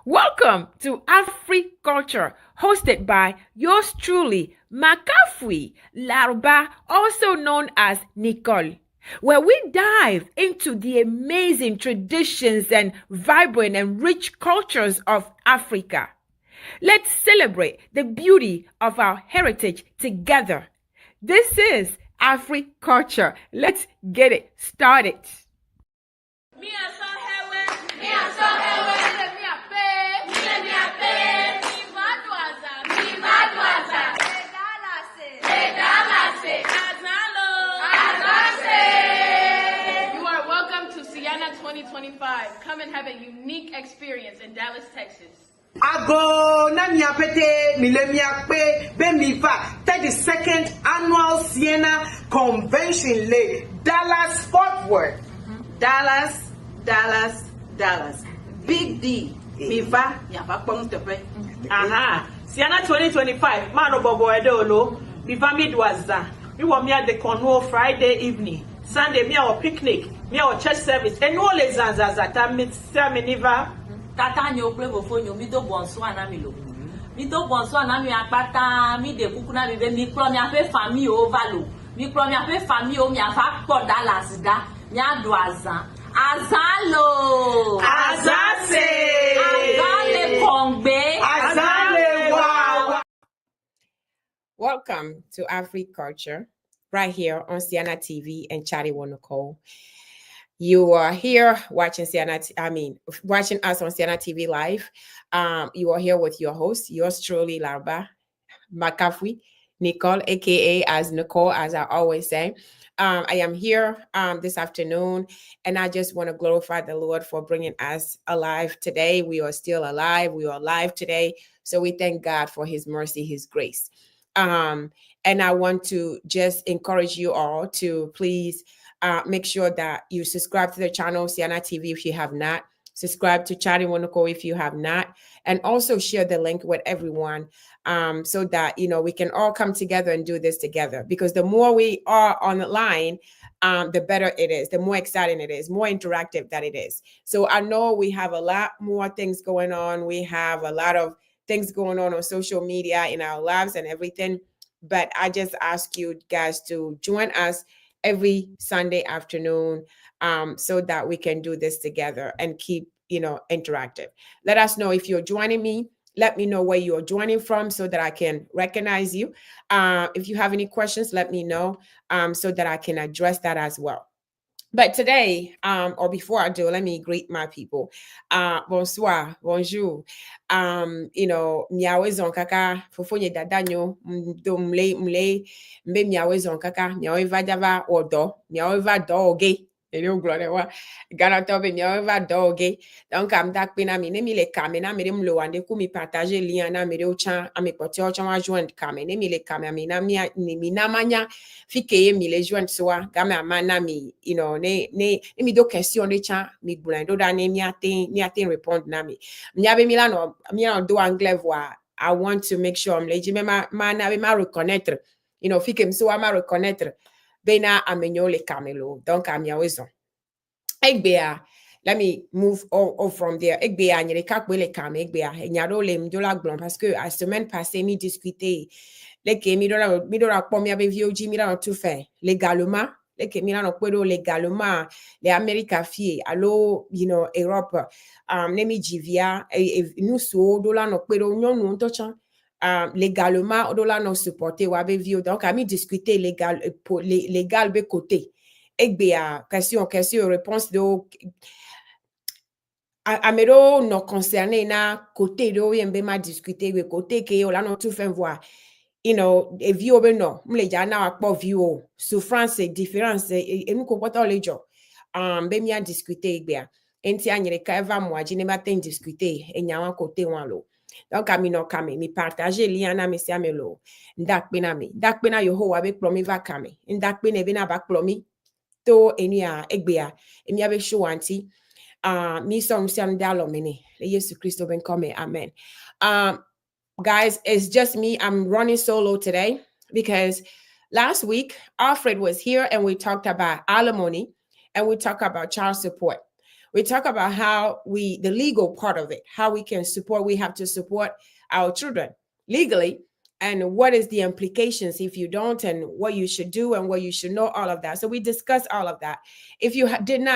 Welcome to Africulture, hosted by yours truly, Makafui Larba, also known as Nicole, where we dive into the amazing traditions and vibrant and rich cultures of Africa. Let's celebrate the beauty of our heritage together. This is Africulture. Let's get it started. You are welcome to Sienna 2025. Come and have a unique experience in Dallas, Texas. Ago na miapete milemiakpe bemifa 32nd annual Sienna Convention le Dallas Fort Worth. Dallas. Big D. Mifa yapa pong tepe. Aha. Sienna 2025. Mano bobo edolo. Mifa midwaza. We want me at the Cornwall Friday evening. Sunday me our picnic. Me our church service. And all les zanzazata miniva. Tata nyo play before you, mi do bonso anamilo. Mi do bonso anami akpata, mi de kukuna mi be mi klo mi ape famille ovalo. Mi klo mi ape famille o mi afa po Dallas da. Mi ado azan. Azalo. Azase. Azale kongbe. Azale wow. Welcome to Africulture, right here on Sienna TV and Chatty Nicole. You are here watching watching us on Sienna TV Live. You are here with your host, yours truly, Larba Makafui, Nicole, aka as Nicole, as I always say. I am here this afternoon, and I just want to glorify the Lord for bringing us alive today. We are still alive. We are alive today. So we thank God for his mercy, his grace. And I want to just encourage you all to please make sure that you subscribe to the channel, Sienna TV, if you have not. Subscribe to Chatty Wonderful if you have not. And also share the link with everyone so that, we can all come together and do this together. Because the more we are on the line, the better it is, the more exciting it is, more interactive that it is. So I know we have a lot more things going on. We have a lot of things going on social media in our lives and everything. But I just ask you guys to join us every Sunday afternoon so that we can do this together and keep, interactive. Let us know if you're joining me. Let me know where you're joining from so that I can recognize you. If you have any questions, let me know so that I can address that as well. But today, or before I do, let me greet my people. Bonsoir, bonjour. Miawe zonkaka, fofonye dadanyo, mle, mbe miawe zonkaka, miawe vadava odo, miawe vadoge. Gana tobe miawe vadoge. Donc, am dak pena mi ne mi le kame na mi mlo wande ku mi partager lien na mi o chan, ami pote o chan wa joindre kame, ne mi le kame ami na mi na manya, fike mi le joindre soa, game amana mi, ne mi do question de chan, mi blando da ne mi aten répondre na mi. Miabe mi la no do anglais voix. I want to make sure mleji me ma reconnaître, fike mi soa ma reconnaître, bena amenyo le kamelo, donc amia wezon. Egbea, let me move on from there. Egbea, nyere kakwe le kame, egbea, nyaro le mdola glon, parce que la semaine passée, mi discuter, leke mi dola po mi ave vioji, mi la tout fait, légalement, leke mi la no puedo légalement, les America fie, allo, Europe, nemi jivia, nous so, dola no puedo, non, tochan, légalement, dola no supporter, ou ave vio, donc, a mi discuter légal be côté. Egbea, question, réponse do amero no concerné na côté do yembe ma discuter we côté ke o la no tout fin voir e view be no mle ja na akpo view souffrance différence e nous comporte les gens be mi a discuter egbea enti anyere ka eva mo aji ne ma ten discuter e nya wan côté wan lo donc ami no kame mi partager lien na me si amelo ndakpe na yo ho wa be plomi va kame ndakpe ne be na ba plomi to enia egbea emi abe show anti mi som siam dalo mini Jesus Christo ben come amen. Guys, it's just me. I'm running solo today because last week Alfred was here and we talked about alimony and we talked about child support. We talk about how the legal part of it, how we can support, we have to support our children legally, and what is the implications if you don't, and what you should do and what you should know, all of that. So we discussed all of that. If you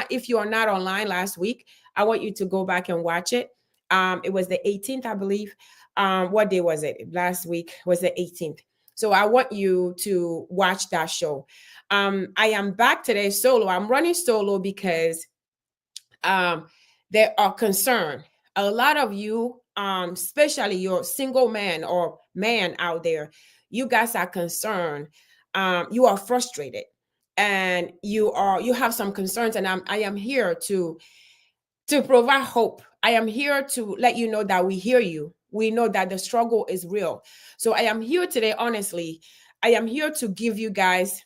if you are not online last week, I want you to go back and watch it. It was the 18th, I believe. What day was it? Last week was the 18th. So I want you to watch that show. I am back today solo. I'm running solo because there are concerned. A lot of you, especially your single man or man out there, you guys are concerned. You are frustrated, and you have some concerns. And I am here to provide hope. I am here to let you know that we hear you. We know that the struggle is real. So I am here today. Honestly, I am here to give you guys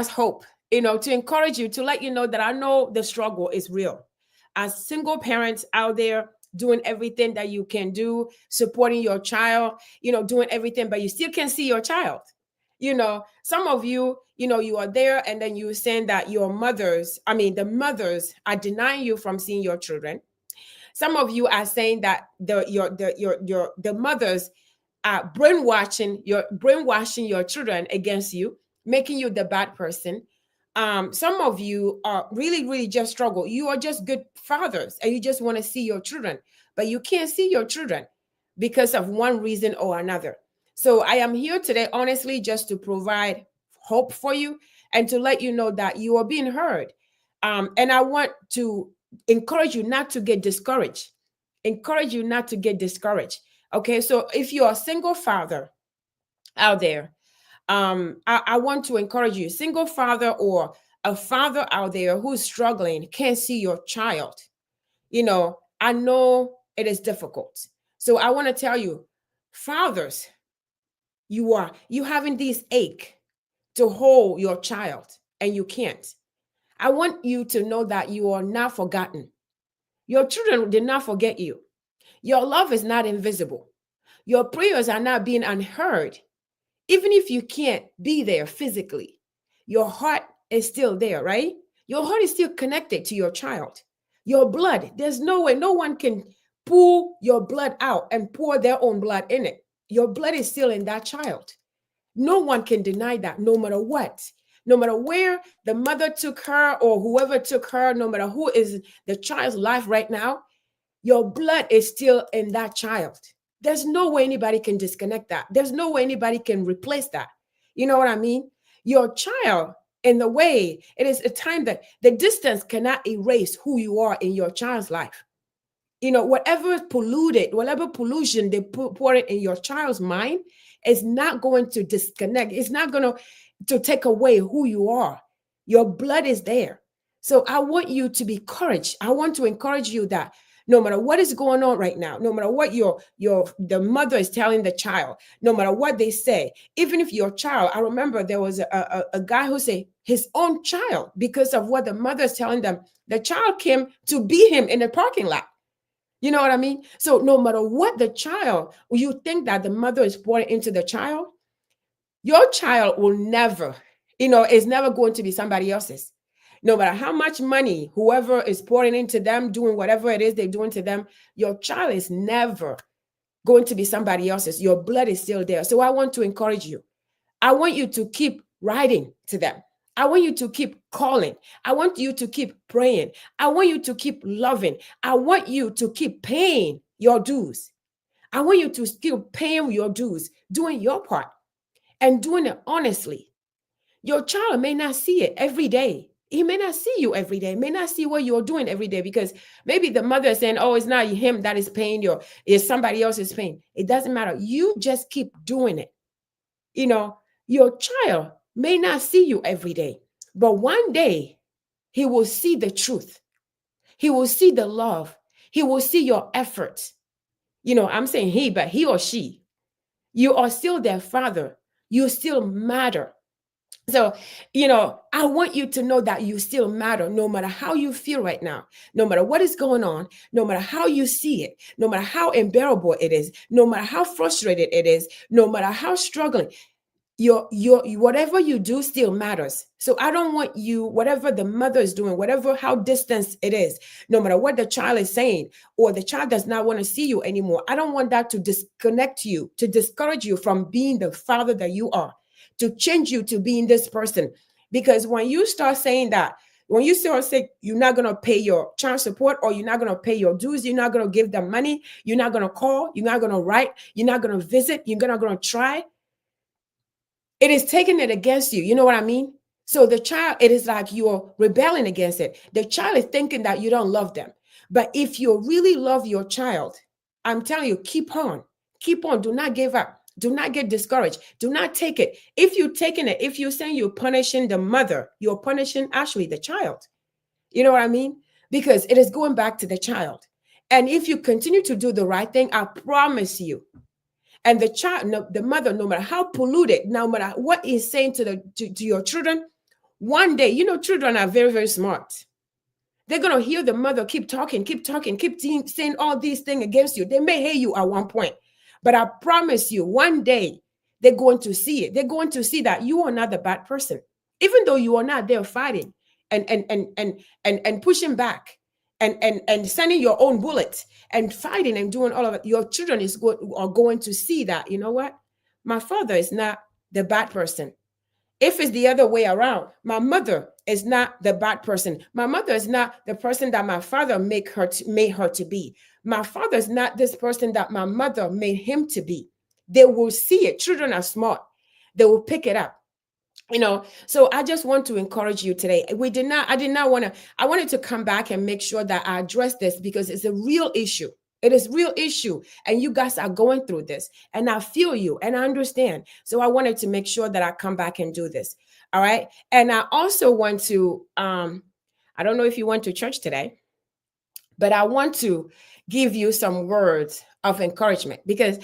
hope. To encourage you, to let you know that I know the struggle is real. As single parents out there doing everything that you can do, supporting your child, doing everything, but you still can't see your child. Some of you, you are there, and then you're saying that the mothers are denying you from seeing your children. Some of you are saying that the mothers are brainwashing your children against you, making you the bad person. Some of you are really, really just struggle. You are just good fathers, and you just want to see your children, but you can't see your children because of one reason or another. So I am here today, honestly, just to provide hope for you and to let you know that you are being heard. And I want to encourage you not to get discouraged. Okay, so if you're a single father out there, I want to encourage you, single father or a father out there who's struggling, can't see your child. I know it is difficult. So I want to tell you, fathers, you having this ache to hold your child, and you can't. I want you to know that you are not forgotten. Your children did not forget you. Your love is not invisible. Your prayers are not being unheard. Even if you can't be there physically, your heart is still there, right? Your heart is still connected to your child. Your blood, there's no way, no one can pull your blood out and pour their own blood in it. Your blood is still in that child. No one can deny that, no matter what. No matter where the mother took her or whoever took her, no matter who is the child's life right now, your blood is still in that child. There's no way anybody can disconnect that. There's no way anybody can replace that. You know what I mean? Your child, in the way, it is a time that the distance cannot erase who you are in your child's life. Whatever pollution they pour it in your child's mind is not going to disconnect. It's not going to take away who you are. Your blood is there. So I want you to be encouraged. I want to encourage you that no matter what is going on right now, no matter what the mother is telling the child, no matter what they say, even if your child, I remember there was a guy who said his own child, because of what the mother is telling them, the child came to beat him in the parking lot. You know what I mean? So no matter what the child, you think that the mother is pouring into the child, your child will never, is never going to be somebody else's. No matter how much money whoever is pouring into them, doing whatever it is they're doing to them, your child is never going to be somebody else's. Your blood is still there. So I want to encourage you. I want you to keep writing to them. I want you to keep calling. I want you to keep praying. I want you to keep loving. I want you to keep paying your dues. I want you to still paying your dues, doing your part and doing it honestly. Your child may not see it every day. He may not see you every day, may not see what you're doing every day, because maybe the mother is saying, oh, it's not him that is paying you, it's somebody else's pain. It doesn't matter. You just keep doing it. Your child may not see you every day, but one day he will see the truth. He will see the love. He will see your efforts. I'm saying he, but he or she, you are still their father. You still matter. So, I want you to know that you still matter, no matter how you feel right now, no matter what is going on, no matter how you see it, no matter how unbearable it is, no matter how frustrated it is, no matter how struggling. your whatever you do still matters. So I don't want you, whatever the mother is doing, whatever how distant it is, no matter what the child is saying, or the child does not want to see you anymore, I don't want that to disconnect you, to discourage you from being the father that you are, to change you to being this person. Because when you start saying that, when you start saying you're not going to pay your child support, or you're not going to pay your dues, you're not going to give them money, you're not going to call, you're not going to write, you're not going to visit, you're not going to try, it is taking it against you. You know what I mean? So the child, it is like you're rebelling against it. The child is thinking that you don't love them. But if you really love your child, I'm telling you, keep on. Do not give up. Do not get discouraged. Do not take it. If you're taking it, if you're saying you're punishing the mother, you're punishing actually the child. You know what I mean? Because it is going back to the child. And if you continue to do the right thing, I promise you, and the child, no, the mother, no matter how polluted, no matter what is saying to your children, one day, you know, children are very, very smart. They're going to hear the mother keep talking, keep saying all these things against you. They may hate you at one point, but I promise you, one day they're going to see it. They're going to see that you are not the bad person, even though you are not there fighting and pushing back and sending your own bullets and fighting and doing all of it. Your children are going to see that, you know what? My father is not the bad person. If it's the other way around, my mother is not the bad person. My mother is not the person that my father made her to be. My father is not this person that my mother made him to be. They will see it. Children are smart. They will pick it up. You know, so I just want to encourage you today. I wanted to come back and make sure that I address this because it's a real issue. It is real issue. And you guys are going through this, and I feel you and I understand. So I wanted to make sure that I come back and do this. All right. And I also want to, I don't know if you went to church today, but I want to give you some words of encouragement because,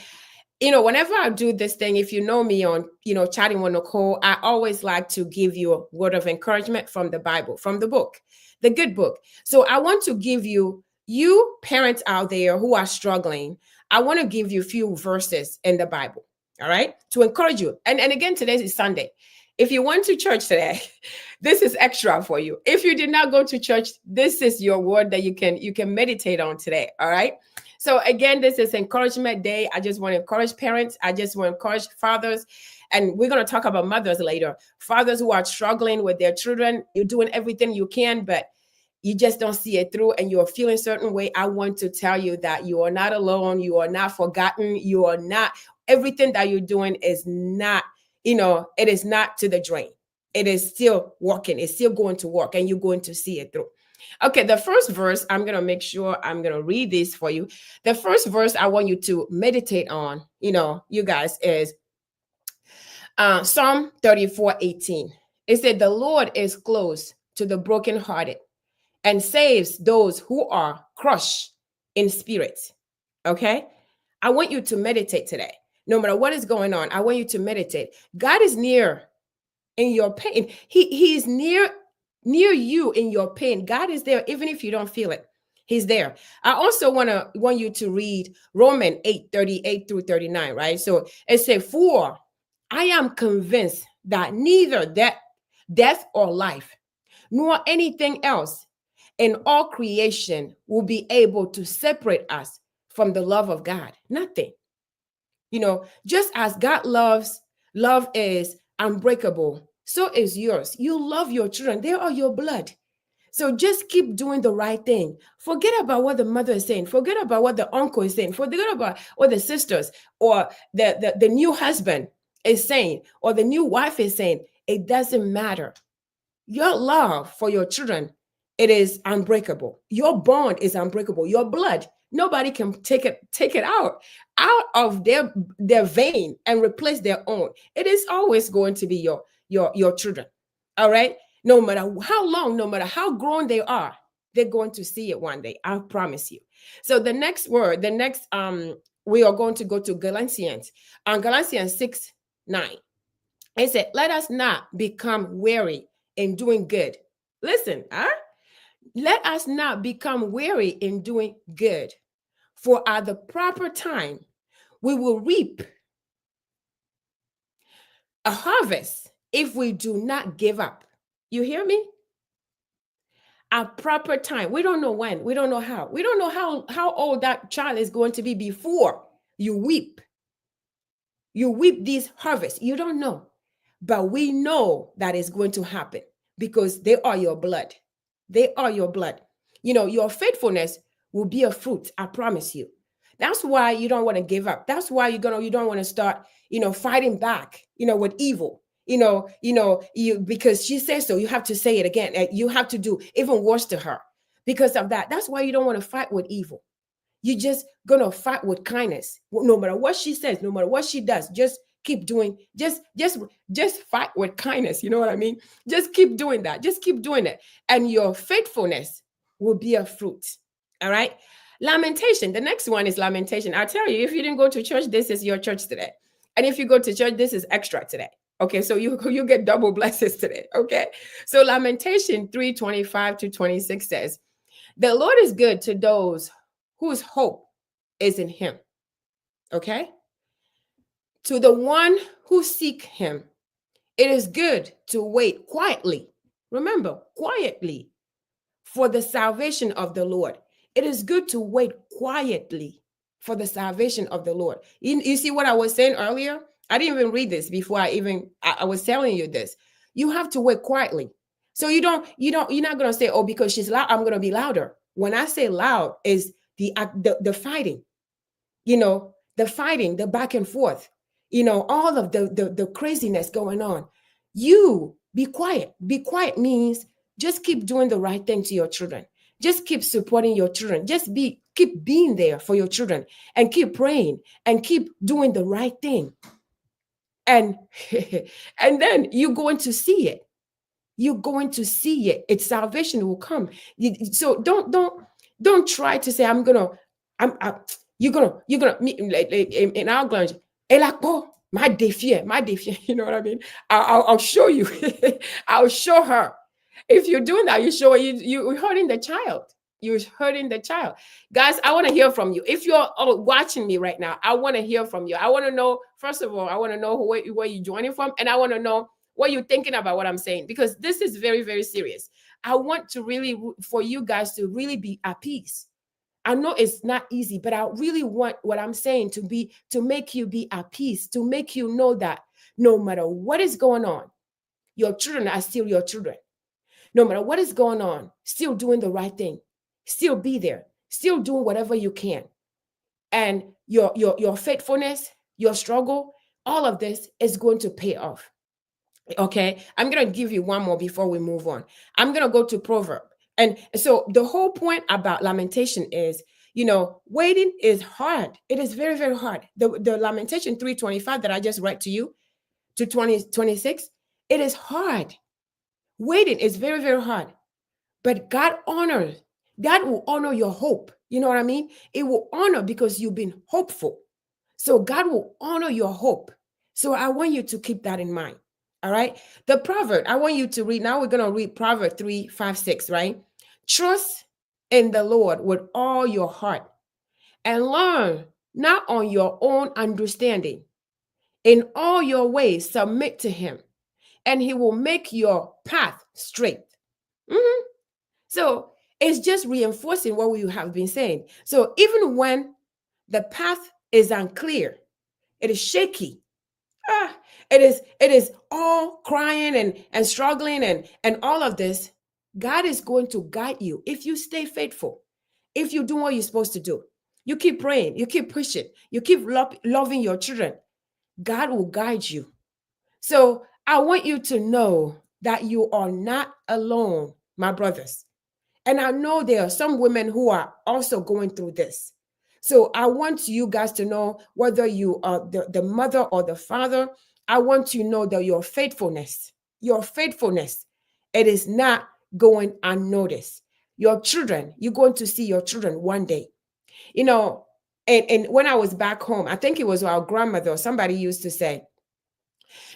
you know, whenever I do this thing, if you know me on, you know, Chatting with Nicole, I always like to give you a word of encouragement from the Bible, from the book, the good book. So I want to give you parents out there who are struggling, I want to give you a few verses in the Bible, all right, to encourage you. And again, today is Sunday. If you went to church today, this is extra for you. If you did not go to church, this is your word that you can meditate on today, all right? So again, this is encouragement day. I just want to encourage parents. I just want to encourage fathers. And we're going to talk about mothers later. Fathers who are struggling with their children. You're doing everything you can, but you just don't see it through and you're feeling a certain way. I want to tell you that you are not alone. You are not forgotten. You are not, everything that you're doing is not, you know, it is not to the drain. It is still working. It's still going to work and you're going to see it through. Okay, the first verse, I'm going to make sure I'm going to read this for you. The first verse I want you to meditate on, you know, you guys, is Psalm 34:18. It said, the Lord is close to the brokenhearted and saves those who are crushed in spirit. Okay, I want you to meditate today. No matter what is going on, I want you to meditate. God is near in your pain. He is near you in your pain. God is there even if you don't feel it. He's there. I also want you to read Romans 8:38 through 39, right? So it says, for I am convinced that neither death or life, nor anything else in all creation will be able to separate us from the love of God. Nothing. You know, just as God love is unbreakable, so is yours. You love your children. They are your blood. So just keep doing the right thing. Forget about what the mother is saying. Forget about what the uncle is saying. Forget about what the sisters or the new husband is saying or the new wife is saying. It doesn't matter. Your love for your children, it is unbreakable. Your bond is unbreakable. Your blood, nobody can take it out of their vein and replace their own. It is always going to be your children. All right. No matter how long, no matter how grown they are, they're going to see it one day. I promise you. So the next word, we are going to go to Galatians. Galatians 6:9. It said, let us not become weary in doing good. Listen, let us not become weary in doing good, for at the proper time we will reap a harvest if we do not give up. You hear me? A proper time. We don't know when. We don't know how. We don't know how old that child is going to be before you weep. You weep these harvests. You don't know. But we know that is going to happen because they are your blood. They are your blood. You know, your faithfulness will be a fruit. I promise you. That's why you don't want to give up. That's why you don't want to start, fighting back, with evil. Because she says so, you have to say it again. You have to do even worse to her because of that. That's why you don't want to fight with evil. You're just gonna fight with kindness. No matter what she says, no matter what she does, just keep doing. Just fight with kindness. You know what I mean? Just keep doing that. Just keep doing it, and your faithfulness will be a fruit. All right. Lamentation. The next one is lamentation. I'll tell you, if you didn't go to church, this is your church today, and if you go to church, this is extra today. Okay, so you get double blessings today. Okay, so Lamentation 3:25-26 says, "The Lord is good to those whose hope is in him." Okay, to the one who seek him, it is good to wait quietly. Remember, quietly for the salvation of the Lord. It is good to wait quietly for the salvation of the Lord. You see what I was saying earlier? I didn't even read this before I was telling you this. You have to wait quietly. So you're not going to say, oh, because she's loud, I'm going to be louder. When I say loud is the fighting, the fighting, the back and forth, all of the craziness going on. You be quiet. Be quiet means just keep doing the right thing to your children. Just keep supporting your children. Just keep being there for your children and keep praying and keep doing the right thing. And then you're going to see it. You're going to see it. Its salvation will come. So don't try to say you're gonna like in our language. My defier. You know what I mean? I'll show you. I'll show her. If you're doing that, you're hurting the child. You're hurting the child. Guys, I want to hear from you. If you're watching me right now, I want to hear from you. I want to know, first of all, I want to know where you're joining from. And I want to know what you're thinking about what I'm saying, because this is very, very serious. I want to really, for you guys to really be at peace. I know it's not easy, but I really want what I'm saying to make you be at peace, to make you know that no matter what is going on, your children are still your children. No matter what is going on, still doing the right thing. Still be there, still doing whatever you can. And your faithfulness, your struggle, all of this is going to pay off. Okay, I'm going to give you one more before we move on. I'm going to go to Proverb. And so the whole point about lamentation is, waiting is hard. It is very, very hard. The Lamentation 3:25 that I just read to you, to 26, it is hard. Waiting is very, very hard. But God will honor your hope. You know what I mean? It will honor because you've been hopeful. So God will honor your hope. So I want you to keep that in mind. All right. The proverb, I want you to read. Now we're going to read Proverb 3:5-6, right? Trust in the Lord with all your heart and learn not on your own understanding. In all your ways, submit to him, and he will make your path straight. So it's just reinforcing what we have been saying. So even when the path is unclear, it is shaky. It is all crying and struggling and all of this. God is going to guide you if you stay faithful. If you do what you're supposed to do, you keep praying, you keep pushing, you keep loving your children. God will guide you. So I want you to know that you are not alone, my brothers. And I know there are some women who are also going through this. So I want you guys to know, whether you are the mother or the father, I want you to know that your faithfulness, it is not going unnoticed. Your children, you're going to see your children one day. And when I was back home, I think it was our grandmother or somebody used to say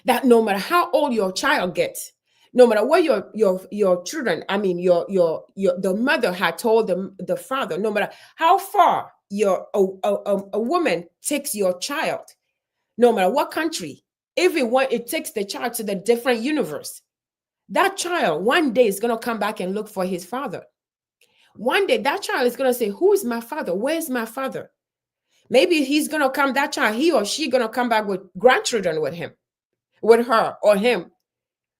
that no matter how old your child gets, no matter what your children, I mean the mother had told the father, no matter how far a woman takes your child, no matter what country, Even it takes the child to the different universe. That child one day is going to come back and look for his father. One day that child is going to say, who is my father? Where's my father? Maybe he's going to come, that child, he or she going to come back with grandchildren with him, with her or him.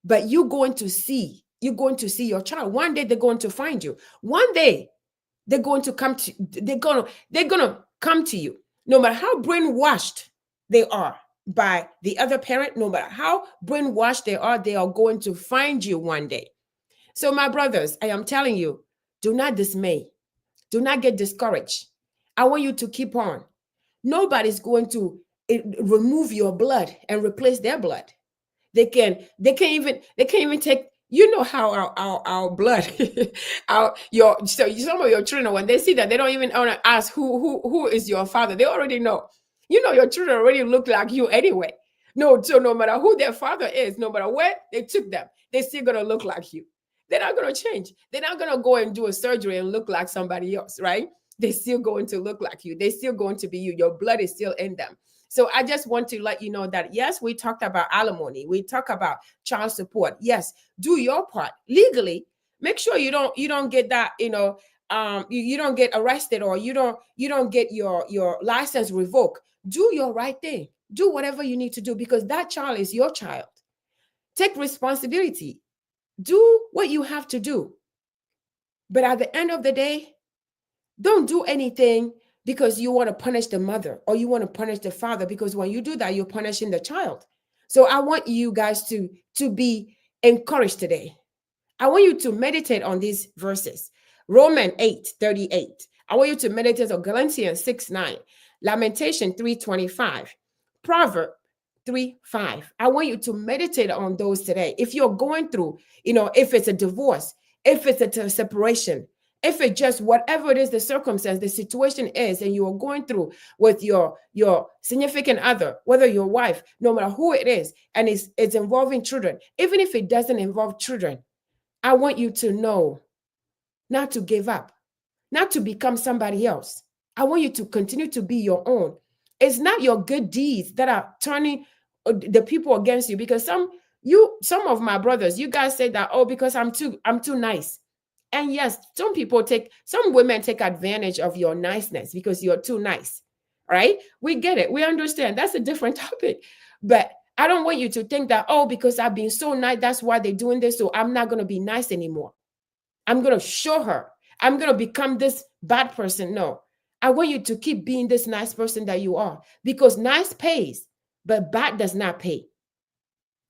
But you're going to see your child. One day they're going to find you. One day they're going to come to, they're going to come to you. No matter how brainwashed they are by the other parent, no matter how brainwashed they are going to find you one day. So my brothers, I am telling you, do not dismay. Do not get discouraged. I want you to keep on. Nobody's going to remove your blood and replace their blood. They can't even take, you know how our blood, some of your children, when they see that, they don't even want to ask who is your father. They already know. You know, your children already look like you anyway. So no matter who their father is, no matter where they took them, they're still gonna look like you. They're not gonna change. They're not gonna go and do a surgery and look like somebody else, right? They're still going to look like you. They're still going to be you. Your blood is still in them. So I just want to let you know that, yes, we talked about alimony. We talk about child support. Yes, do your part legally. Make sure you don't get that, you don't get arrested, or you don't get your license revoked. Do your right thing. Do whatever you need to do, because that child is your child. Take responsibility. Do what you have to do. But at the end of the day, don't do anything because you want to punish the mother or you want to punish the father, because when you do that, you're punishing the child. So I want you guys to be encouraged today. I want you to meditate on these verses. Romans 8:38. I want you to meditate on Galatians 6:9, Lamentation 3:25, Proverbs 3:5. I want you to meditate on those today. If you're going through, if it's a divorce, if it's a separation, if it's just whatever it is, the circumstance, the situation is, and you are going through with your significant other, whether your wife, no matter who it is, and it's involving children, even if it doesn't involve children, I want you to know not to give up, not to become somebody else. I want you to continue to be your own. It's not your good deeds that are turning the people against you, because some of my brothers, you guys say that, oh, because I'm too nice. And yes, some women take advantage of your niceness because you're too nice, right? We get it. We understand. That's a different topic. But I don't want you to think that, oh, because I've been so nice, that's why they're doing this, so I'm not going to be nice anymore. I'm going to show her. I'm going to become this bad person. No, I want you to keep being this nice person that you are, because nice pays, but bad does not pay.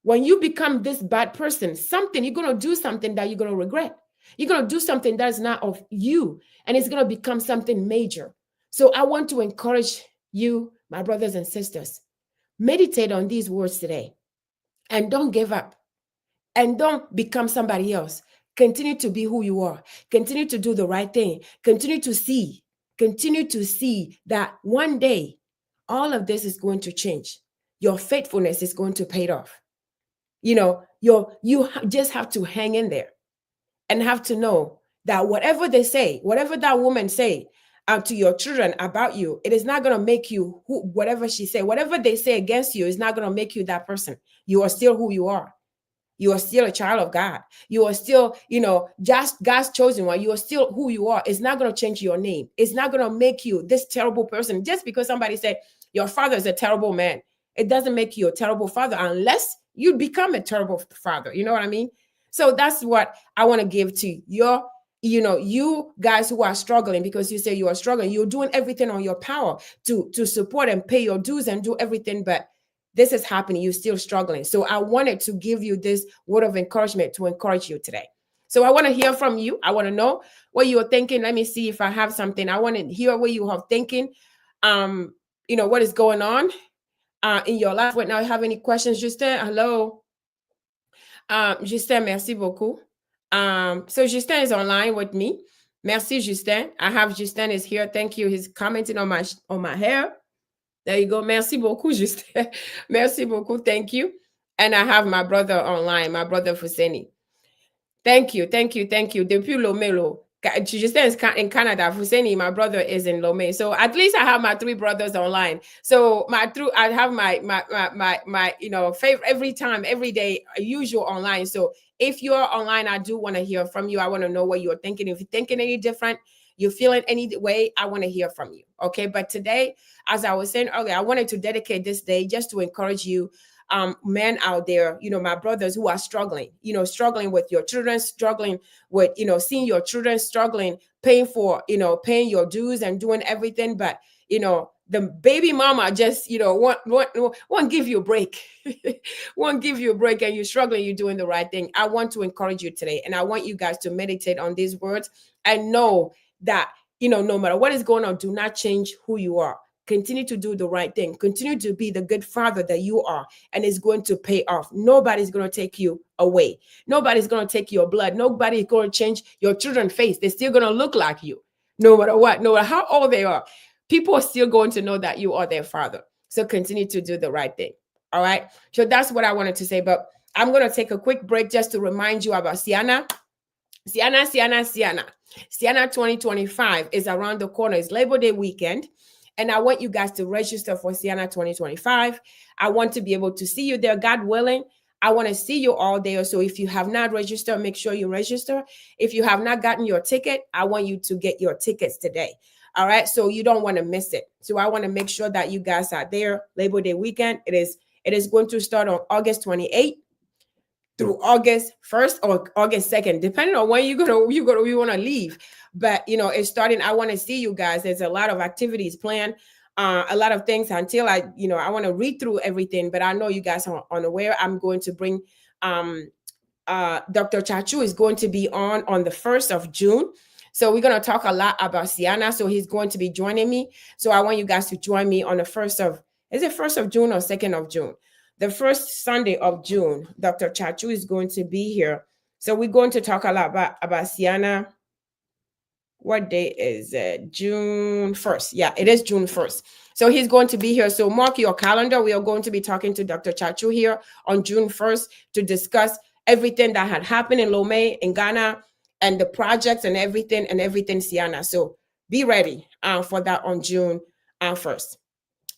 When you become this bad person, you're going to do something that you're going to regret. You're going to do something that is not of you, and it's going to become something major. So I want to encourage you, my brothers and sisters, meditate on these words today, and don't give up, and don't become somebody else. Continue to be who you are. Continue to do the right thing. Continue to see that one day, all of this is going to change. Your faithfulness is going to pay off. You just have to hang in there. And have to know that whatever they say, whatever that woman say to your children about you, it is not going to make you whatever she say. Whatever they say against you is not going to make you that person. You are still who you are. You are still a child of God. You are still, just God's chosen one. You are still who you are. It's not going to change your name. It's not going to make you this terrible person. Just because somebody said your father is a terrible man, it doesn't make you a terrible father unless you become a terrible father. You know what I mean? So that's what I want to give to you guys who are struggling, because you say you are struggling. You're doing everything on your power to support and pay your dues and do everything, but this is happening. You're still struggling. So I wanted to give you this word of encouragement to encourage you today. So I want to hear from you. I want to know what you are thinking. Let me see if I have something. I want to hear what you are thinking. What is going on in your life right now. You have any questions, Justin? Hello. Justin, merci beaucoup. So Justin is online with me. Merci, Justin. I have Justin is here. Thank you. He's commenting on my hair. There you go. Merci beaucoup, Justin. Merci beaucoup. Thank you. And I have my brother online, my brother Fuseni. Thank you. Depuis Lomelo. Justin is in Canada. Fuseni, my brother, is in Lomé. So at least I have my 3 brothers online. So I have my favorite every time, every day, usual online. So if you're online, I do want to hear from you. I want to know what you're thinking. If you're thinking any different, you're feeling any way, I want to hear from you. Okay. But today, as I was saying earlier, I wanted to dedicate this day just to encourage you, men out there, my brothers who are struggling, struggling with your children, struggling with, seeing your children struggling, paying your dues and doing everything. But, the baby mama just, won't give you a break, won't give you a break, and you're struggling, you're doing the right thing. I want to encourage you today. And I want you guys to meditate on these words and know that, no matter what is going on, do not change who you are. Continue to do the right thing. Continue to be the good father that you are, and it's going to pay off. Nobody's going to take you away. Nobody's going to take your blood. Nobody's going to change your children's face. They're still going to look like you, no matter what, no matter how old they are. People are still going to know that you are their father. So continue to do the right thing. All right. So that's what I wanted to say. But I'm going to take a quick break just to remind you about Siana. Siana 2025 is around the corner. It's Labor Day weekend. And I want you guys to register for Siana 2025. I want to be able to see you there, God willing. I want to see you all there. So if you have not registered, make sure you register. If you have not gotten your ticket, I want you to get your tickets today. All right. So you don't want to miss it. So I want to make sure that you guys are there. Labor Day weekend. It is going to start on August 28th through August 1st or August 2nd, depending on when you want to leave. But it's starting. I want to see you guys. There's a lot of activities planned, a lot of things until I want to read through everything. But I know you guys are unaware. I'm going to bring Dr. Chachu is going to be on the 1st of June. So we're going to talk a lot about Siana. So he's going to be joining me. So I want you guys to join me on the 1st of June or 2nd of June? The first Sunday of June, Dr. Chachu is going to be here. So we're going to talk a lot about Siana. What day is it? June 1st. Yeah, it is June 1st. So he's going to be here. So mark your calendar. We are going to be talking to Dr. Chachu here on June 1st to discuss everything that had happened in Lomé, in Ghana, and the projects and everything Siana. So be ready for that on June 1st.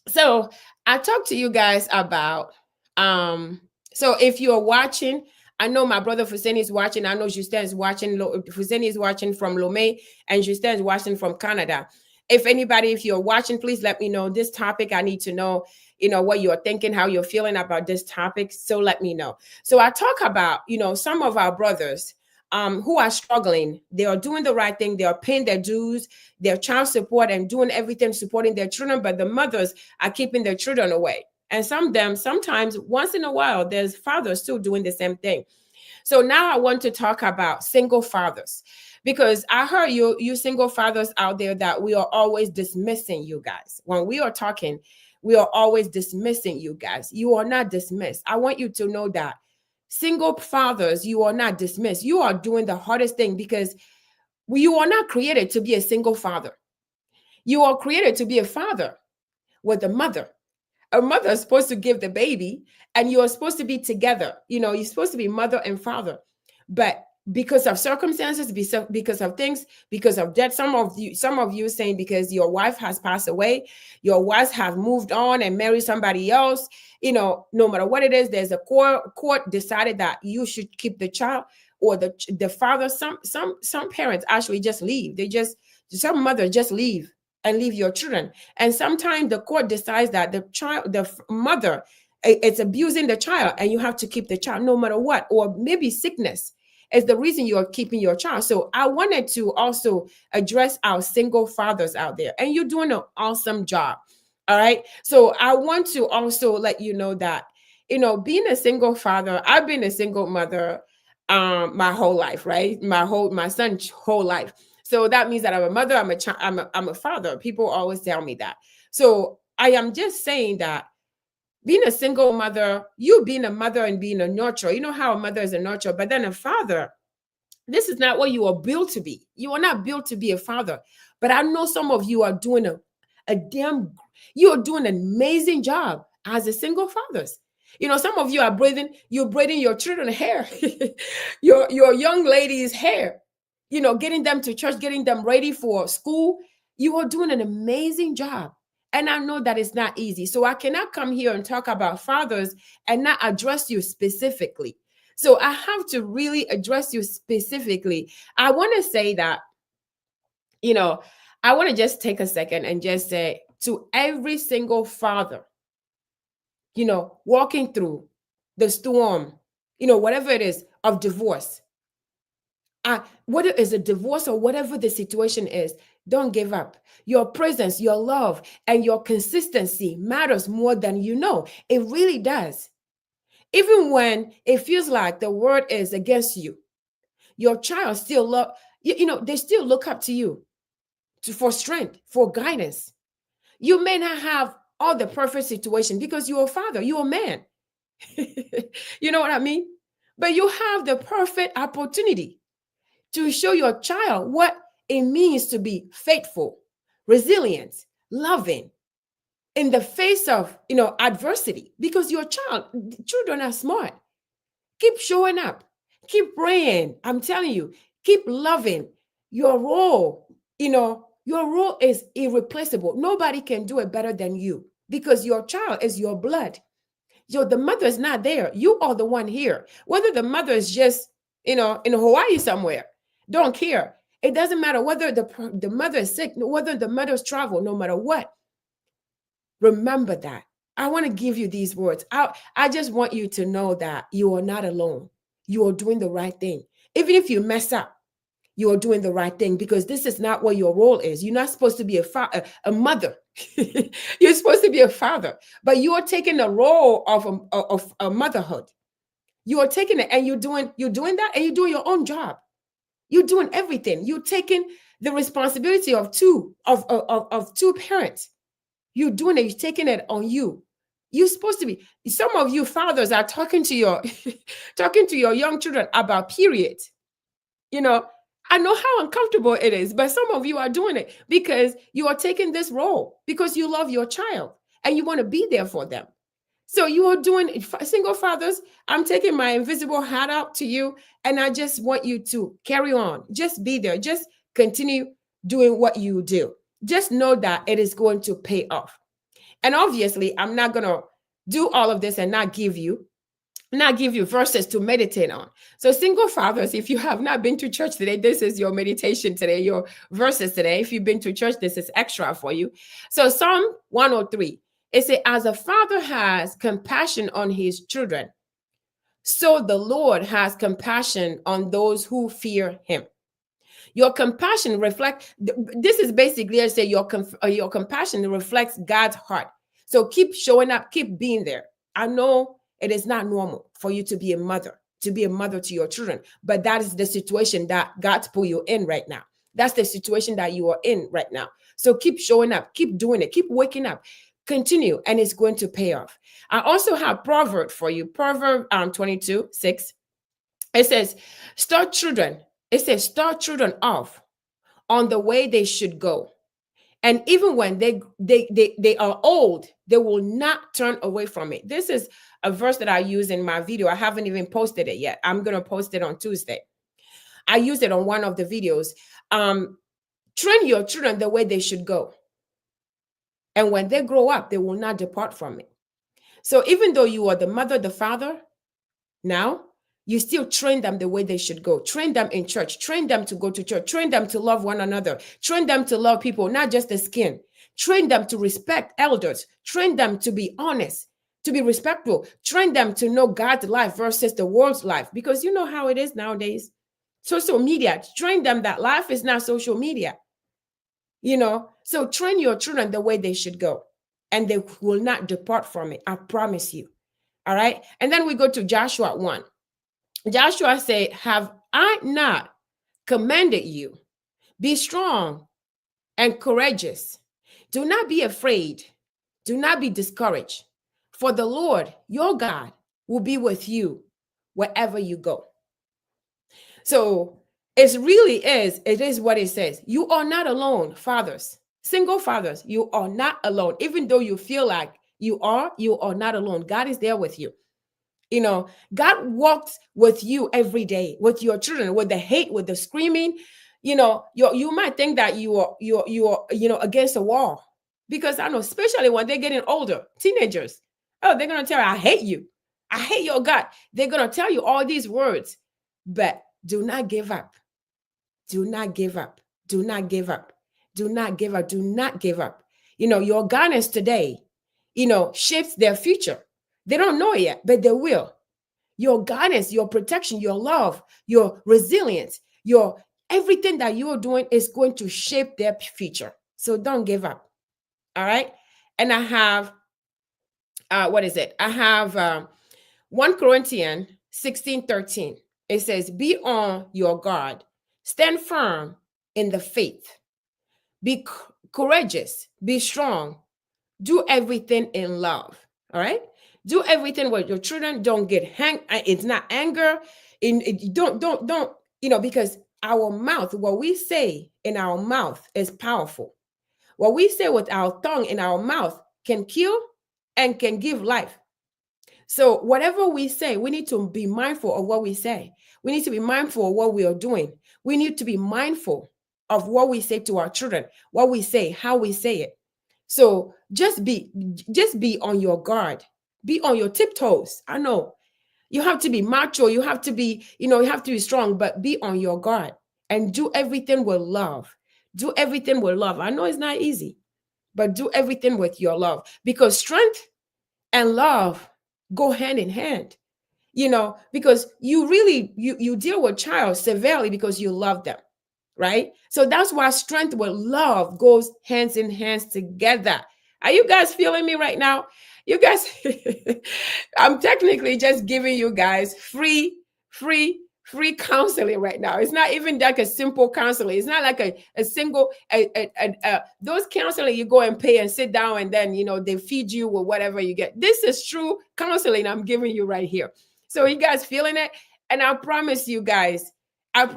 So I talked to you guys about, so if you're watching, I know my brother Fuseni is watching. I know Justin is watching. Fuseni is watching from Lomé, and Justin is watching from Canada. If you're watching, please let me know this topic. I need to know, what you're thinking, how you're feeling about this topic. So let me know. So I talk about, some of our brothers who are struggling. They are doing the right thing. They are paying their dues, their child support, and doing everything, supporting their children. But the mothers are keeping their children away. And sometimes, once in a while, there's fathers still doing the same thing. So now I want to talk about single fathers, because I heard you single fathers out there that we are always dismissing you guys. When we are talking, we are always dismissing you guys. You are not dismissed. I want you to know that. Single fathers, you are not dismissed. You are doing the hardest thing, because you are not created to be a single father. You are created to be a father with a mother. A mother is supposed to give the baby, and you are supposed to be together. You're supposed to be mother and father. But because of circumstances, because of things, because of death, some of you saying because your wife has passed away, your wives have moved on and married somebody else, no matter what it is, there's a court decided that you should keep the child, or the father. Some parents actually just leave. Some mothers just leave and leave your children. And sometimes the court decides that the mother, it's abusing the child, and you have to keep the child no matter what, or maybe sickness is the reason you're keeping your child. So I wanted to also address our single fathers out there, and you're doing an awesome job. All right. So I want to also let you know that, being a single father, I've been a single mother my whole life, right? My son's whole life. So that means that I'm a mother, I'm a father. People always tell me that. So I am just saying that being a single mother, you being a mother and being a nurturer, you know how a mother is a nurturer, but then a father, this is not what you are built to be. You are not built to be a father. But I know some of you are doing you're doing an amazing job as a single fathers. Some of you are braiding your children's hair, your young lady's hair. getting them to church, getting them ready for school. You are doing an amazing job. And I know that it's not easy. So I cannot come here and talk about fathers and not address you specifically. So I have to really address you specifically. I want to say that, I want to just take a second and just say to every single father, walking through the storm, whatever it is of divorce, whether it's a divorce or whatever the situation is, don't give up. Your presence, your love, and your consistency matters more than you know. It really does. Even when it feels like the world is against you, your child still they still look up to you for strength, for guidance. You may not have all the perfect situation because you're a father, you're a man. You know what I mean? But you have the perfect opportunity to show your child what it means to be faithful, resilient, loving in the face of, adversity, because children are smart. Keep showing up, keep praying. I'm telling you, keep loving. Your role, your role is irreplaceable. Nobody can do it better than you because your child is your blood. The mother is not there. You are the one here. Whether the mother is just, in Hawaii somewhere, don't care. It doesn't matter whether the mother is sick, whether the mother's travel, no matter what. Remember that. I want to give you these words. I just want you to know that you are not alone. You are doing the right thing. Even if you mess up, you are doing the right thing because this is not what your role is. You're not supposed to be a mother. You're supposed to be a father, but you are taking the role of a motherhood. You are taking it and you're doing that and you're doing your own job. You're doing everything. You're taking the responsibility of two parents. You're doing it. You're taking it on you. You're supposed to be. Some of you fathers are talking to your young children about period. I know how uncomfortable it is, but some of you are doing it because you are taking this role because you love your child and you want to be there for them. So you are doing, single fathers, I'm taking my invisible hat out to you, and I just want you to carry on. Just be there. Just continue doing what you do. Just know that it is going to pay off. And obviously, I'm not going to do all of this and not give you verses to meditate on. So single fathers, if you have not been to church today, this is your meditation today, your verses today. If you've been to church, this is extra for you. So Psalm 103, it says, as a father has compassion on his children, so the Lord has compassion on those who fear him. Your compassion this is basically, I say your compassion reflects God's heart. So keep showing up, keep being there. I know it is not normal for you to be a mother to your children, but that is the situation that God's put you in right now. That's the situation that you are in right now. So keep showing up, keep doing it, keep waking up, continue, and it's going to pay off. I also have proverb for you, Proverb 22:6. It says, start children off on the way they should go. And even when they are old, they will not turn away from it. This is a verse that I use in my video. I haven't even posted it yet. I'm going to post it on Tuesday. I used it on one of the videos. Train your children the way they should go. And when they grow up, they will not depart from it. So even though you are the mother, the father, now, you still train them the way they should go. Train them in church. Train them to go to church. Train them to love one another. Train them to love people, not just the skin. Train them to respect elders. Train them to be honest, to be respectful. Train them to know God's life versus the world's life. Because you know how it is nowadays. Social media. Train them that life is not social media. So train your children the way they should go. And they will not depart from it. I promise you. All right. And then we go to Joshua 1. Joshua said, have I not commanded you? Be strong and courageous. Do not be afraid. Do not be discouraged. For the Lord, your God, will be with you wherever you go. So it is what it says. You are not alone, fathers. Single fathers, you are not alone. Even though you feel like you are not alone. God is there with you. God walks with you every day, with your children, with the hate, with the screaming. You might think that you are against a wall, because I know, especially when they're getting older, teenagers. Oh, they're gonna tell you, I hate you. I hate your God. They're gonna tell you all these words, but do not give up. Do not give up. Do not give up. Do not give up. Do not give up. Your guidance today, shapes their future. They don't know it yet, but they will. Your guidance, your protection, your love, your resilience, your everything that you are doing is going to shape their future. So don't give up. All right. And I have, what is it? I have 1 Corinthians 16:13. It says, be on your guard, stand firm in the faith, be courageous, be strong, do everything in love. All right. Do everything with your children. Don't get it's not anger. Don't, because our mouth, what we say in our mouth is powerful. What we say with our tongue in our mouth can kill and can give life. So whatever we say, we need to be mindful of what we say. We need to be mindful of what we are doing. We need to be mindful of what we say to our children, what we say, how we say it. So just be on your guard. Be on your tiptoes. I know you have to be macho. You have to be, you have to be strong, but be on your guard and do everything with love. Do everything with love. I know it's not easy, but do everything with your love, because strength and love go hand in hand, because you really, you deal with child severely because you love them, right? So that's why strength with love goes hands in hands together. Are you guys feeling me right now? You guys, I'm technically just giving you guys free counseling right now. It's not even like a simple counseling. It's not like a single, those counseling you go and pay and sit down and then, they feed you with whatever you get. This is true counseling I'm giving you right here. So you guys feeling it? And I promise you guys, I'm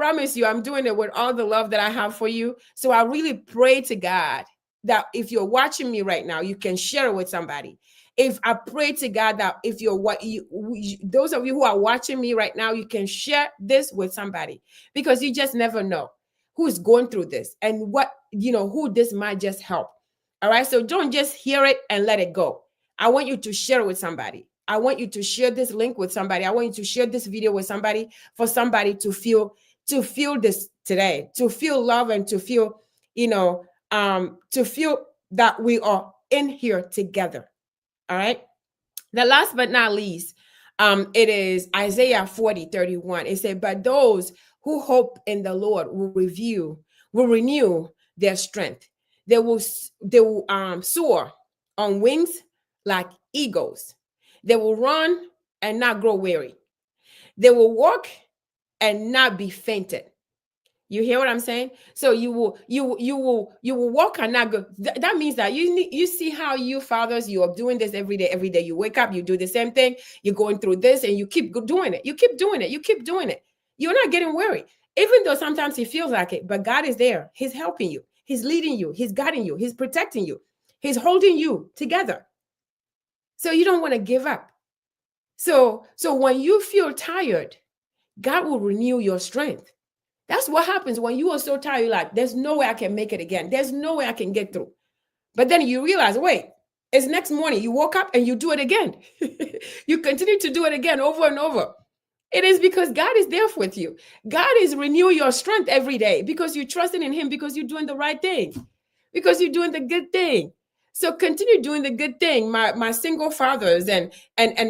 doing it with all the love that I have for you. So I really pray to God that if you're watching me right now, you can share it with somebody. If I pray to God that if those of you who are watching me right now, you can share this with somebody, because you just never know who's going through this and who this might just help. All right. So don't just hear it and let it go. I want you to share it with somebody. I want you to share this link with somebody. I want you to share this video with somebody, for somebody to feel this today, to feel love, and to feel, to feel that we are in here together. All right. The last but not least, it is Isaiah 40:31. It said, but those who hope in the Lord will renew their strength. They will soar on wings like eagles. They will run and not grow weary. They will walk and not be fainted. You hear what I'm saying? So you will walk and not go. That means that you see how you fathers, you are doing this every day. Every day you wake up, you do the same thing. You're going through this and you keep doing it. You keep doing it. You keep doing it. You're not getting worried, even though sometimes it feels like it. But God is there. He's helping you. He's leading you. He's guiding you. He's protecting you. He's holding you together. So you don't want to give up. So when you feel tired, God will renew your strength. That's what happens when you are so tired. You're like, there's no way I can make it again. There's no way I can get through. But then you realize, wait, it's next morning. You woke up and you do it again. You continue to do it again over and over. It is because God is there with you. God is renewing your strength every day because you're trusting in him, because you're doing the right thing, because you're doing the good thing. So continue doing the good thing. My single fathers and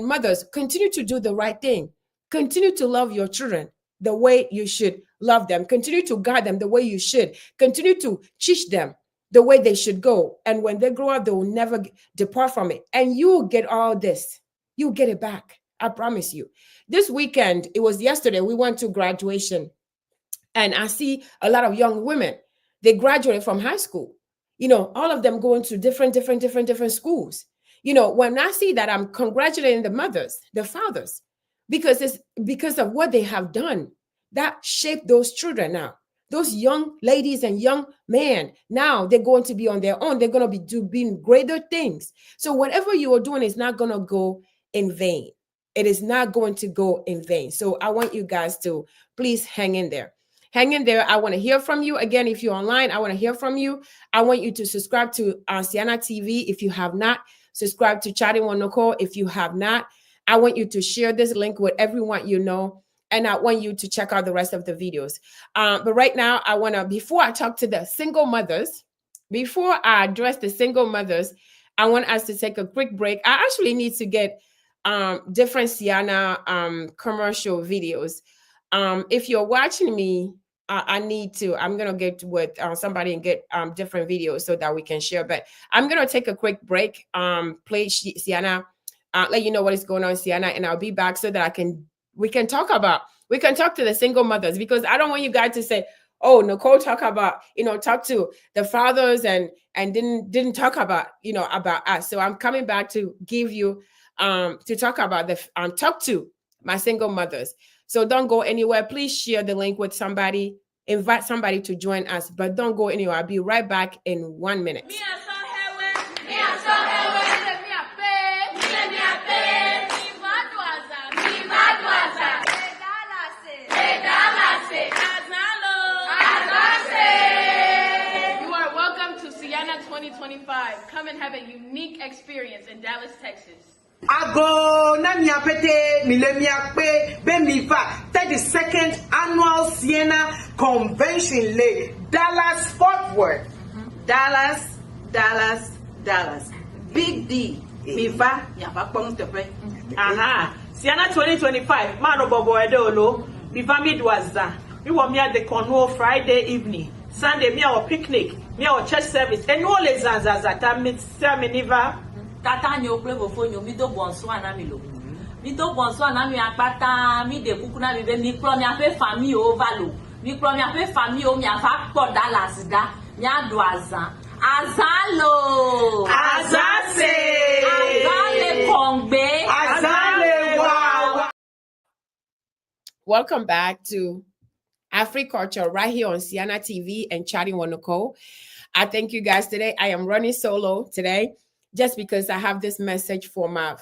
mothers, continue to do the right thing. Continue to love your children the way you should love them. Continue to guide them the way you should. Continue to teach them the way they should go. And when they grow up, they will never depart from it. And you will get all this. You'll get it back. I promise you. This weekend, it was yesterday, we went to graduation. And I see a lot of young women. They graduated from high school. All of them going to different schools. When I see that, I'm congratulating the mothers, the fathers, because it's because of what they have done that shaped those children now. Those young ladies and young men, now they're going to be on their own. They're going to be doing greater things. So whatever you are doing is not going to go in vain. it is not going to go in vain. So I want you guys to please hang in there. Hang in there. I want to hear from you. Again, if you're online, I want to hear from you. I want you to subscribe to Sienna TV if you have not. Subscribe to Chari Wonoko if you have not. I want you to share this link with everyone you know. And I want you to check out the rest of the videos. But right now, I want to, before I talk to the single mothers, before I address the single mothers, I want us to take a quick break. I actually need to get different Sienna commercial videos. If you're watching me, I'm going to get with somebody and get different videos so that we can share. But I'm going to take a quick break, play Sienna, let you know what is going on, Sienna, and I'll be back so that we can talk to the single mothers, because I don't want you guys to say, oh, Nicole talk to the fathers and didn't talk about, about us. So I'm coming back to give you, to talk about talk to my single mothers. So don't go anywhere. Please share the link with somebody, invite somebody to join us, but don't go anywhere. I'll be right back in 1 minute. You are welcome to Sienna 2025. Come and have a unique experience in Dallas, Texas. Ago na miapete milemiakpe bemifa 32nd annual Sienna Convention Le Dallas Fort Worth. Dallas. Big D. Mifa yaba pongtepe. Aha. Sienna 2025. Mano bobo edolo. Mifa midwaza. We want me at the Cornwall Friday evening. Sunday me our picnic. Me our church service. And all les zanzazata miniva. Tata nyo play before you, mi do bonso anamilo. Mi do bonso anami akpata, mi de kuku na mi be mi klo mi ape famille o valo. Mi klo mi ape famille o mi afa po Dallas da. Mi adu azan. Azalo. Azase. Azale kongbe. Azale wow. Welcome back to Africulture right here on Sienna TV and Chari Wonoko. I thank you guys today. I am running solo today, just because I have this message for my,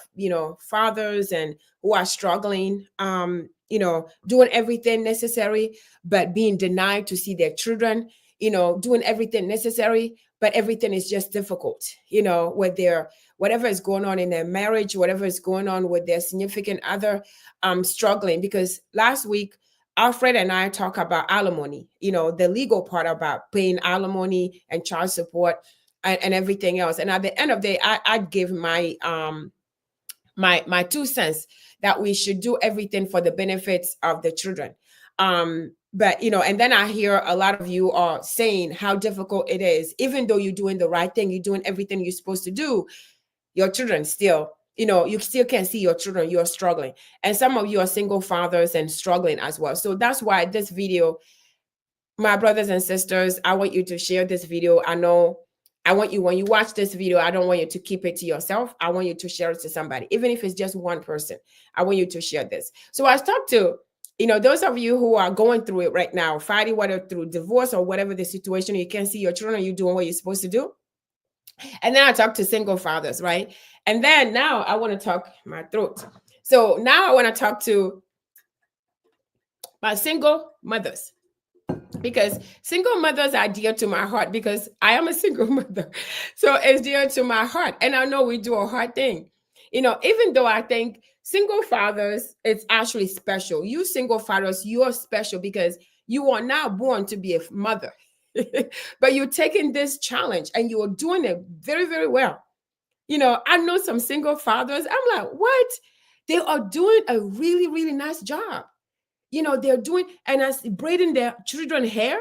fathers and who are struggling, doing everything necessary, but being denied to see their children, doing everything necessary, but everything is just difficult, with their, whatever is going on in their marriage, whatever is going on with their significant other, struggling. Because last week, Alfred and I talk about alimony, the legal part about paying alimony and child support, and everything else. And at the end of the day, I give my my 2 cents that we should do everything for the benefits of the children. But and then I hear a lot of you are saying how difficult it is, even though you're doing the right thing, you're doing everything you're supposed to do, your children still, you still can't see your children, you're struggling. And some of you are single fathers and struggling as well. So that's why this video, my brothers and sisters, I want you to share this video. I want you, when you watch this video, I don't want you to keep it to yourself. I want you to share it to somebody, even if it's just one person. I want you to share this. So I talked to, those of you who are going through it right now, fighting whether through divorce or whatever the situation, you can't see your children, you're doing what you're supposed to do. And then I talked to single fathers, right? And then now I want to talk my throat. So now I want to talk to my single mothers, because single mothers are dear to my heart, because I am a single mother. So it's dear to my heart. And I know we do a hard thing. Even though I think single fathers, it's actually special. You single fathers, you're special because you are now born to be a mother. But you're taking this challenge and you're doing it very, very well. I know some single fathers. I'm like, what? They are doing a really, really nice job. They're doing, and as braiding their children's hair.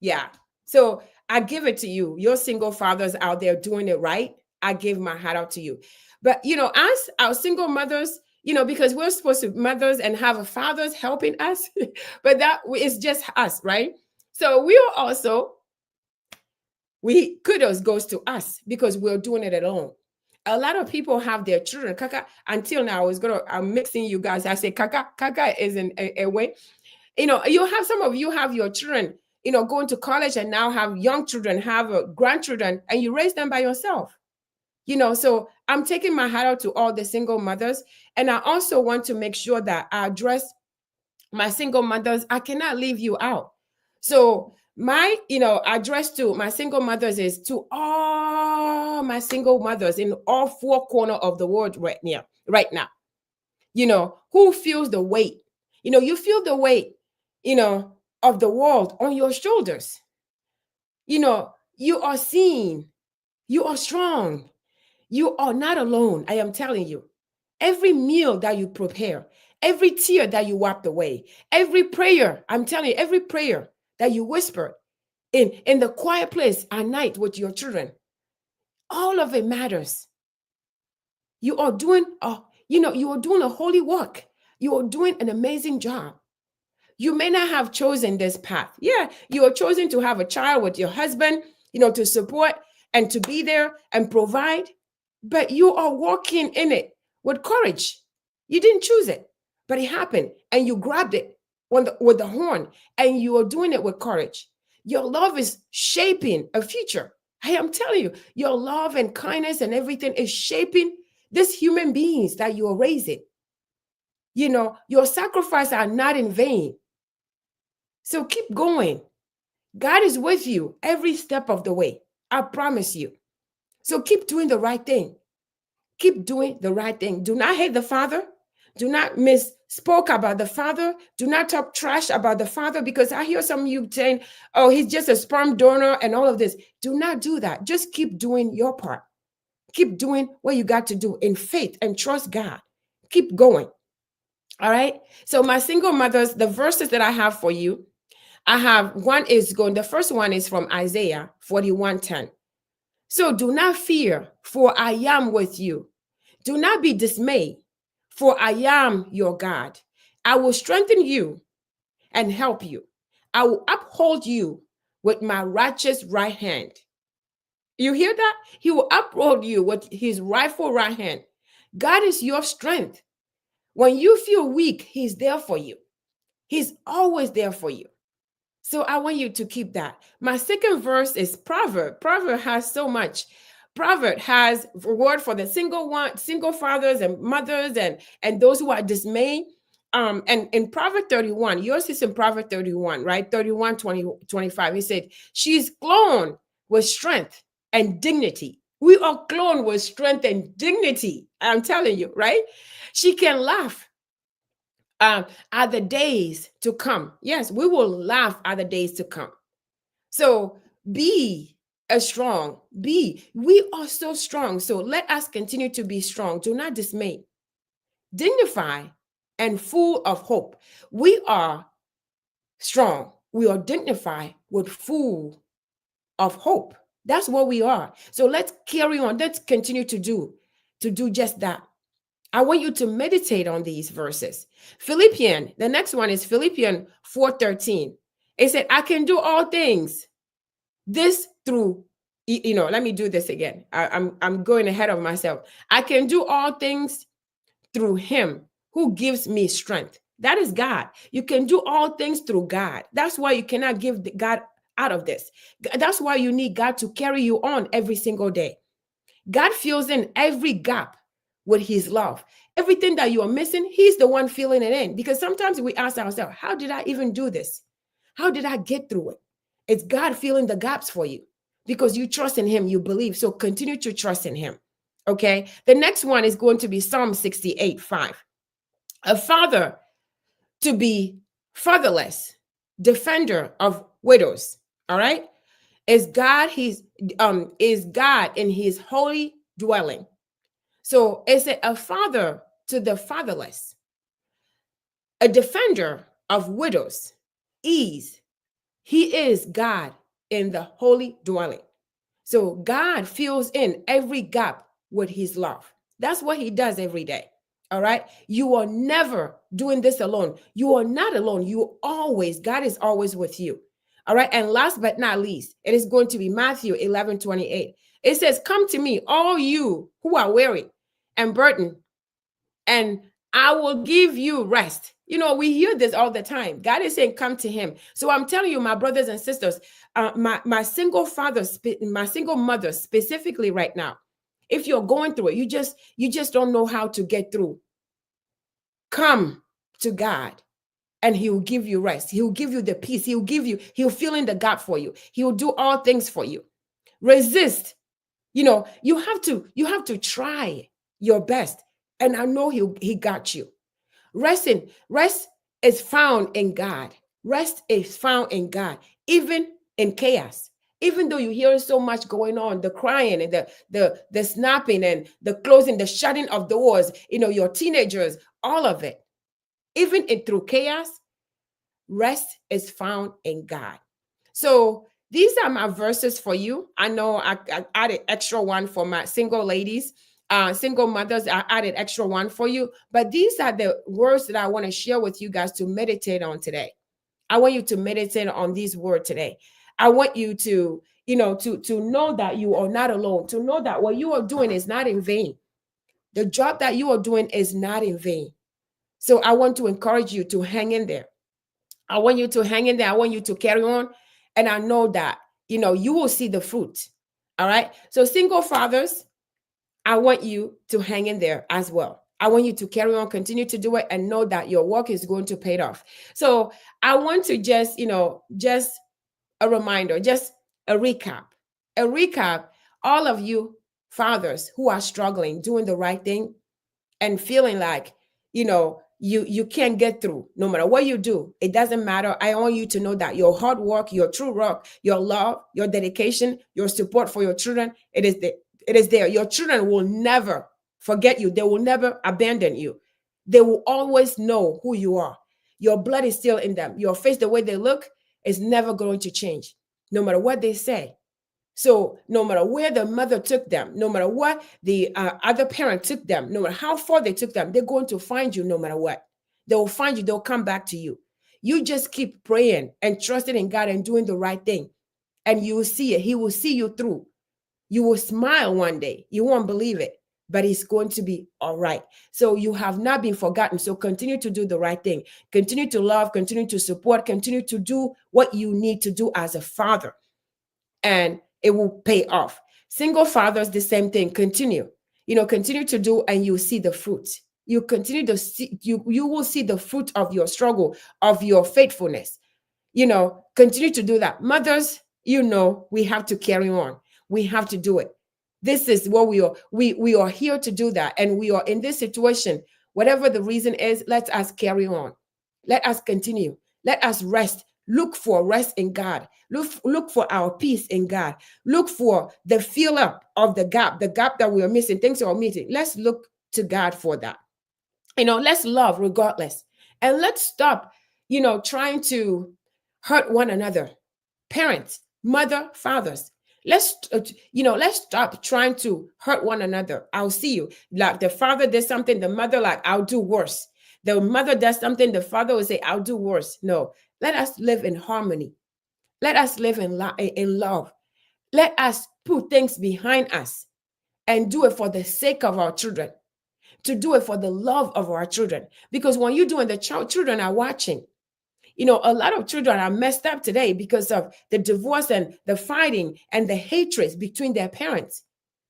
Yeah. So I give it to you. Your single fathers out there doing it right. I give my hat out to you. But, us, our single mothers, because we're supposed to mothers and have fathers helping us, but that is just us, right? So we are also, kudos goes to us because we're doing it alone. A lot of people have their children. Kaka, until now, I'm mixing you guys. I say kaka is in a way. You have, some of you have your children, going to college and now have young children, have grandchildren, and you raise them by yourself. So I'm taking my hat out to all the single mothers. And I also want to make sure that I address my single mothers. I cannot leave you out. So my, address to my single mothers is to all my single mothers in all four corners of the world right now. Who feels the weight? You feel the weight, of the world on your shoulders. You are seen. You are strong. You are not alone. I am telling you. Every meal that you prepare, every tear that you wiped away, every prayer, I'm telling you, every prayer that you whisper in the quiet place at night with your children, all of it matters. You are doing you are doing a holy work. You are doing an amazing job. You may not have chosen this path. Yeah, you are chosen to have a child with your husband, to support and to be there and provide, but you are walking in it with courage. You didn't choose it, but it happened and you grabbed it with the horn and you are doing it with courage. Your love is shaping a future. I am telling you, your love and kindness and everything is shaping these human beings that you are raising. Your sacrifices are not in vain. So keep going. God is with you every step of the way. I promise you. So keep doing the right thing. Keep doing the right thing. Do not hate the Father. Do not misspoke about the Father. Do not talk trash about the Father, because I hear some of you saying, oh, he's just a sperm donor and all of this. Do not do that. Just keep doing your part. Keep doing what you got to do in faith and trust God. Keep going. All right. So my single mothers, the verses that I have for you, the first one is from Isaiah 41:10. So do not fear, for I am with you. Do not be dismayed, for I am your God. I will strengthen you and help you. I will uphold you with my righteous right hand. You hear that? He will uphold you with his rightful right hand. God is your strength. When you feel weak, he's there for you. He's always there for you. So I want you to keep that. My second verse is Proverb. Proverb has so much. Proverb has a word for the single fathers and mothers and those who are dismayed. And in Proverb 31, yours is in Proverb 31, right? 31, 20, 25. He said, she's glowing with strength and dignity. We are glowing with strength and dignity. I'm telling you, right? She can laugh at the days to come. Yes, we will laugh at the days to come. So be strong. We are so strong. So let us continue to be strong. Do not dismay. Dignified and full of hope. We are strong. We are dignified with full of hope. That's what we are. So let's carry on. Let's continue to do just that. I want you to meditate on these verses. The next one is Philippians 4:13. It said, I can do all things. This through, let me do this again. I'm going ahead of myself. I can do all things through him who gives me strength. That is God. You can do all things through God. That's why you cannot give God out of this. That's why you need God to carry you on every single day. God fills in every gap with his love. Everything that you are missing, he's the one filling it in. Because sometimes we ask ourselves, how did I even do this? How did I get through it? It's God filling the gaps for you because you trust in him, you believe. So continue to trust in him. Okay. The next one is going to be Psalm 68:5. A father to be fatherless, defender of widows. All right. Is God in his holy dwelling. So it's a father to the fatherless, a defender of widows. He is God in the holy dwelling. So God fills in every gap with his love. That's what he does every day. All right. You are never doing this alone. You are not alone. God is always with you. All right. And last but not least, it is going to be Matthew 11:28. It says, come to me, all you who are weary and burdened, and I will give you rest. We hear this all the time. God is saying, come to him. So I'm telling you, my brothers and sisters, my single mother specifically right now, If you're going through it, you just don't know how to get through. Come to God and He will give you rest. He will give you the peace. He'll fill in the gap for you. He will do all things for you. Resist. You have to try your best. And I know he got you. Rest is found in God. Rest is found in God, even in chaos. Even though you hear so much going on, the crying and the snapping and the closing, the shutting of doors, your teenagers, all of it. Even through chaos, rest is found in God. So these are my verses for you. I know I added extra one for my single ladies, single mothers. I added extra one for you. But these are the words that I want to share with you guys to meditate on today. I want you to meditate on these words today. I want you to, to know that you are not alone, to know that what you are doing is not in vain. The job that you are doing is not in vain. So I want to encourage you to hang in there. I want you to hang in there. I want you to carry on. And I know that, you will see the fruit. All right. So single fathers, I want you to hang in there as well. I want you to carry on, continue to do it, and know that your work is going to pay off. So I want to just a reminder, just a recap. All of you fathers who are struggling, doing the right thing and feeling like, you can't get through no matter what you do. It doesn't matter. I want you to know that your hard work, your true work, your love, your dedication, your support for your children, it is there. Your children will never forget you. They will never abandon you. They will always know who you are. Your blood is still in them. Your face, the way they look, is never going to change, no matter what they say. So no matter where the mother took them, no matter what the other parent took them, no matter how far they took them, they're going to find you no matter what. They will find you. They'll come back to you. You just keep praying and trusting in God and doing the right thing. And you will see it. He will see you through. You will smile one day. You won't believe it, but it's going to be all right. So you have not been forgotten. So continue to do the right thing. Continue to love, continue to support, continue to do what you need to do as a father. And it will pay off. Single fathers, the same thing. Continue to do, and you see the fruit. You continue to see, you will see the fruit of your struggle, of your faithfulness. Continue to do that. Mothers, we have to carry on. We have to do it. This is what we are. We are here to do that. And we are in this situation. Whatever the reason is, let us carry on. Let us continue. Let us rest. Look for rest in God. Look for our peace in God. Look for the fill up of the gap that we are missing, things are missing. Let's look to God for that. Let's love regardless. And let's stop, trying to hurt one another. Parents, mother, fathers. Let's stop trying to hurt one another. I'll see you. Like the father did something, the mother like, I'll do worse. The mother does something, the father will say, I'll do worse. No, let us live in harmony. Let us live in love. Let us put things behind us and do it for the sake of our children, to do it for the love of our children. Because when you're doing, the children are watching. A lot of children are messed up today because of the divorce and the fighting and the hatred between their parents.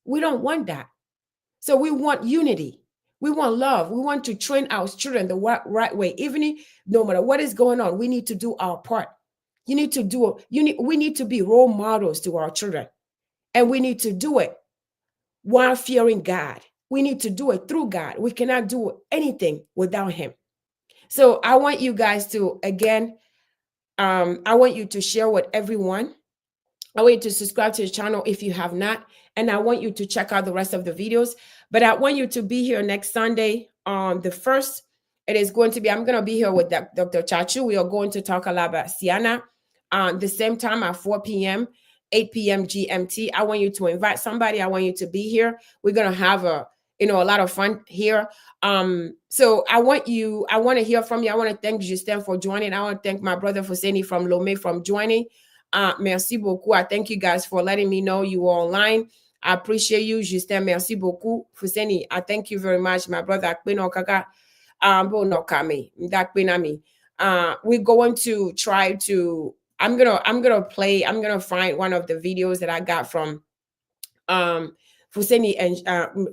We don't want that. So we want unity. We want love. We want to train our children the right way. Even no matter what is going on, we need to do our part. We need to be role models to our children. And we need to do it while fearing God. We need to do it through God. We cannot do anything without Him. So I want you guys to, again, I want you to share with everyone. I want you to subscribe to the channel if you have not. And I want you to check out the rest of the videos. But I want you to be here next Sunday on the 1st. It is going to be, I'm going to be here with Dr. Chachu. We are going to talk a lot about Sienna the same time at 4 p.m., 8 p.m. GMT. I want you to invite somebody. I want you to be here. We're going to have a lot of fun here. So I want to hear from you. I want to thank Justin for joining. I want to thank my brother Fuseni from Lomé from joining. Merci beaucoup. I thank you guys for letting me know you are online. I appreciate you, Justin. Merci beaucoup. Fuseni, I thank you very much, my brother. We're going to try to, I'm gonna find one of the videos that I got from Fuseni and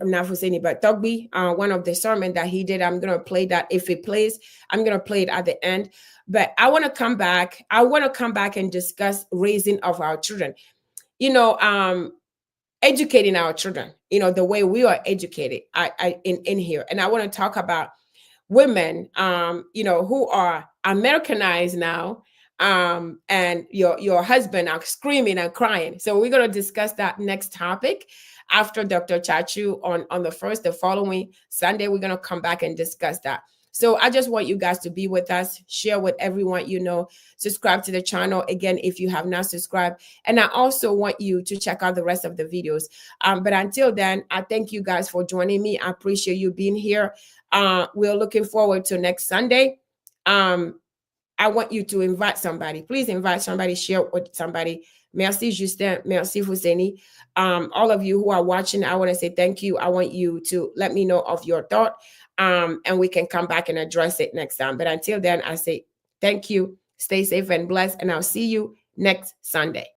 not Fuseni, but Togbi, one of the sermon that he did. I'm gonna play that. If it plays, I'm gonna play it at the end. But I want to come back. I want to come back and discuss raising of our children. You know, educating our children. You know, the way we are educated. In here, and I want to talk about women. You know, who are Americanized now. And your husband are screaming and crying. So we're gonna discuss that next topic after Dr. Chachu on the following Sunday. We're gonna come back and discuss that. So I just want you guys to be with us, share with everyone you know, subscribe to the channel again if you have not subscribed. And I also want you to check out the rest of the videos. But until then, I thank you guys for joining me. I appreciate you being here. We're looking forward to next Sunday. I want you to invite somebody. Please invite somebody, share with somebody. Merci, Justin. Merci, Fuseni. All of you who are watching, I want to say thank you. I want you to let me know of your thought, and we can come back and address it next time. But until then, I say thank you. Stay safe and blessed, and I'll see you next Sunday.